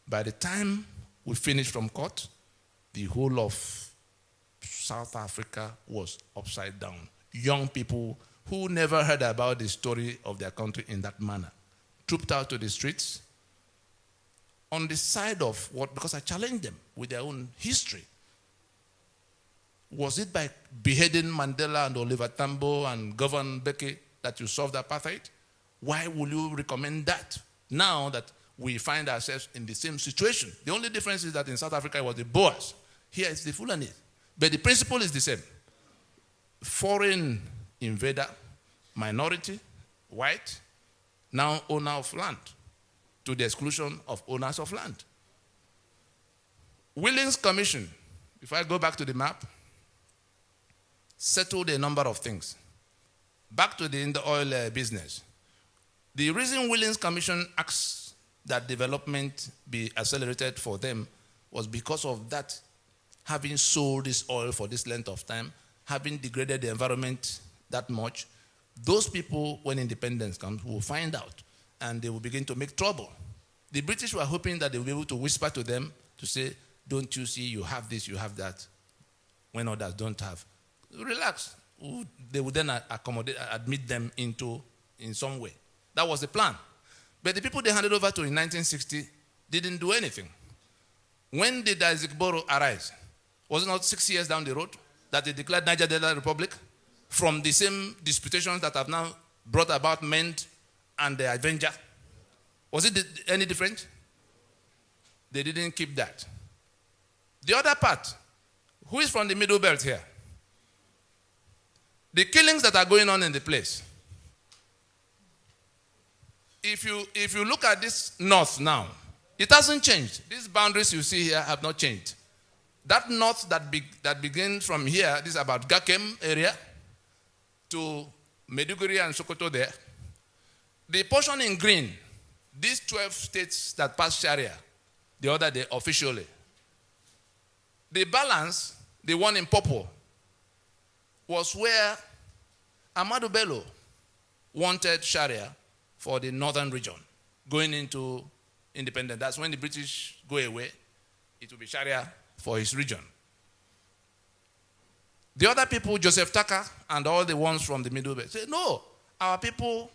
By the time we finished from court, the whole of South Africa was upside down. Young people who never heard about the story of their country in that manner trooped out to the streets on the side of what, because I challenged them with their own history. Was it by beheading Mandela and Oliver Tambo and Governor Mbeki that you solved apartheid? Why will you recommend that now that we find ourselves in the same situation? The only difference is that in South Africa it was the Boers. Here it's the Fulani. But the principle is the same. Foreign invader, minority, white, now owner of land, to the exclusion of owners of land. Willings Commission, if I go back to the map, settled a number of things. Back to the oil business. The reason Willings Commission asked that development be accelerated for them was because of that, having sold this oil for this length of time, having degraded the environment that much. Those people, when independence comes, will find out and they will begin to make trouble. The British were hoping that they will be able to whisper to them to say, don't you see, you have this, you have that, when others don't have. Relax. They would then admit them in some way. That was the plan. But the people they handed over to in 1960 didn't do anything. When did Isaac Boro arise? Was it not 6 years down the road that they declared Niger Delta Republic from the same disputations that have now brought about Mend and the Avenger? Was it any different? They didn't keep that. The other part, who is from the Middle Belt here? The killings that are going on in the place. If you look at this north now, it hasn't changed. These boundaries you see here have not changed. That north that begins from here, this is about Gakem area, to Maiduguri and Sokoto there. The portion in green, these 12 states that passed Sharia the other day officially. The balance, the one in purple, was where Ahmadu Bello wanted Sharia for the northern region, going into independence. That's when the British go away, it will be Sharia for his region. The other people, Joseph Tucker and all the ones from the Middle Belt, say, no, our people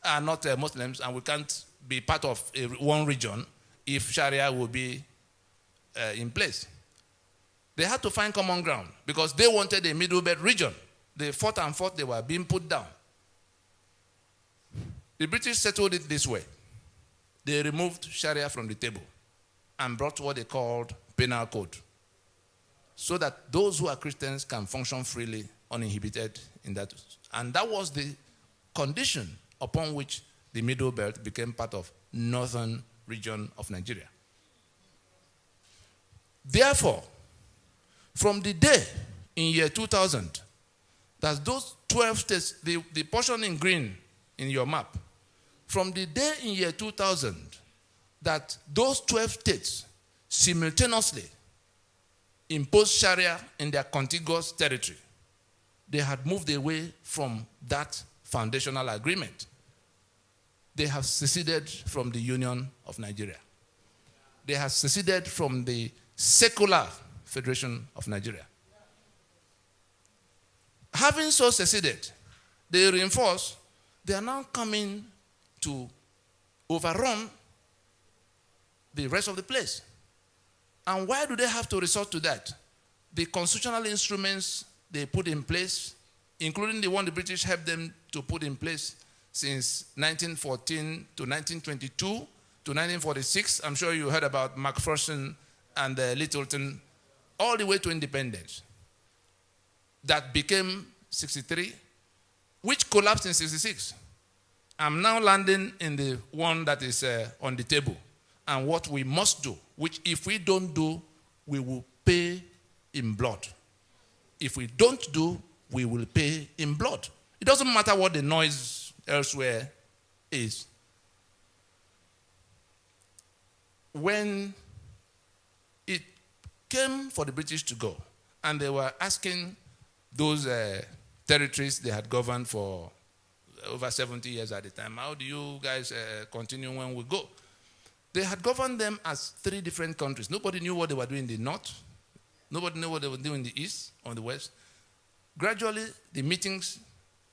are not Muslims and we can't be part of one region if Sharia will be in place. They had to find common ground because they wanted a Middle Belt region. They fought and fought, they were being put down. The British settled it this way. They removed Sharia from the table and brought what they called penal code, so that those who are Christians can function freely, uninhibited in that. And that was the condition upon which the Middle Belt became part of northern region of Nigeria. Therefore, from the day in year 2000, that those 12 states, the portion in green in your map, from the day in year 2000 that those 12 states simultaneously imposed Sharia in their contiguous territory, they had moved away from that foundational agreement. They have seceded from the Union of Nigeria. They have seceded from the secular Federation of Nigeria. Having so seceded, they reinforce, they are now coming to overrun the rest of the place. And why do they have to resort to that? The constitutional instruments they put in place, including the one the British helped them to put in place since 1914 to 1922 to 1946. I'm sure you heard about Macpherson and Littleton, all the way to independence. That became 63, which collapsed in 66. I'm now landing in the one that is on the table. And what we must do, which if we don't do, we will pay in blood. If we don't do, we will pay in blood. It doesn't matter what the noise elsewhere is. When it came for the British to go, and they were asking those territories they had governed for over 70 years at the time, how do you guys continue when we go? They had governed them as 3 different countries. Nobody knew what they were doing in the north. Nobody knew what they were doing in the east or the west. Gradually, the meetings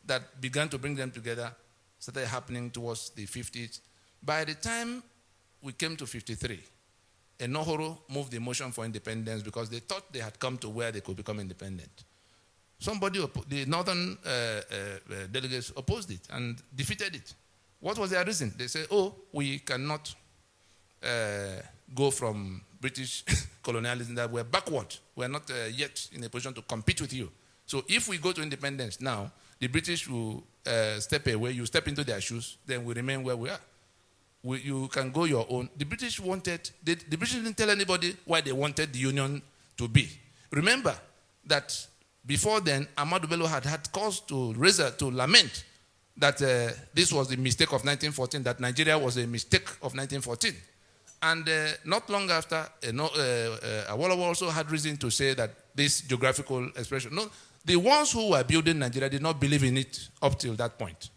that began to bring them together started happening towards the 50s. By the time we came to 53, Enohoro moved the motion for independence because they thought they had come to where they could become independent. The northern delegates opposed it and defeated it. What was their reason? They said, oh, we cannot go from British colonialism, that we're backward. We're not yet in a position to compete with you. So if we go to independence now, the British will step away, you step into their shoes, then we remain where we are. You can go your own. The British the British didn't tell anybody why they wanted the Union to be. Remember that before then, Ahmadu Bello had cause to lament that this was the mistake of 1914, that Nigeria was a mistake of 1914. And not long after, Awolowo also had reason to say that this geographical expression. No, the ones who were building Nigeria did not believe in it up till that point.